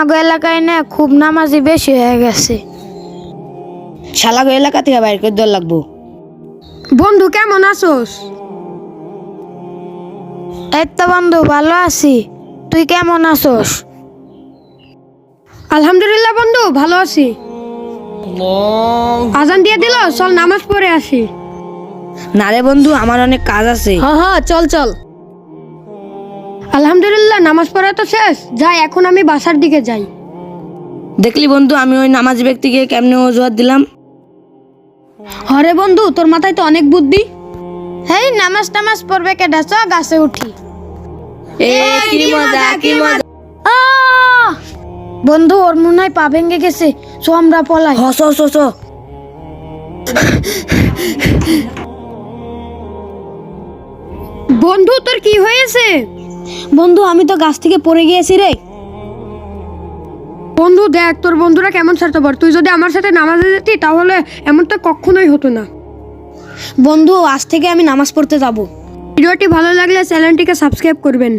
আমাগো এলাকায় না খুব নামাজি বেশি হয়ে গেছে। শালাগো এলাকা থেকে বাইর করে দেওয়ার লাগবো। বন্ধু কেমন আছোস? এই তো বন্ধু ভালো আছি, তুই কেমন আছোস? আলহামদুলিল্লাহ বন্ধু ভালো আছি। আজান দিয়ে দিল, চল নামাজ পড়ে আসি। না রে বন্ধু, আমার অনেক কাজ আছে। হ্যাঁ চল চল। আলহামদুলিল্লাহ নামাজ পড়া তো শেষ, যাই এখন আমি বাসার দিকে যাই। দেখলি বন্ধু, আমি ওই নামাজি ব্যক্তিকে কেমনে অজুহাত দিলাম। হরে বন্ধু, তোর মাথায় তো অনেক বুদ্ধি। হেই নামাজ টামাজ পড়বে কেডা, চ গাছে উঠি। কি মজা কি মজা। আহ! বন্ধু ওর মনে হয় পা ভেঙে গেছে, চো আমরা পলাই। হস হস হস। বন্ধু তোর কি হয়েছে? বন্ধু আমি তো গাছ থেকে পড়ে গিয়েছি রে। বন্ধু দেখ তোর বন্ধুরা কেমন স্বার্থপর, তুই যদি আমার সাথে নামাজে যেতি তাহলে এমনটা কখনোই হতো না। বন্ধু আজ থেকে আমি নামাজ পড়তে যাব। ভিডিওটি ভালো লাগলে চ্যানেলটিকে সাবস্ক্রাইব করবেন।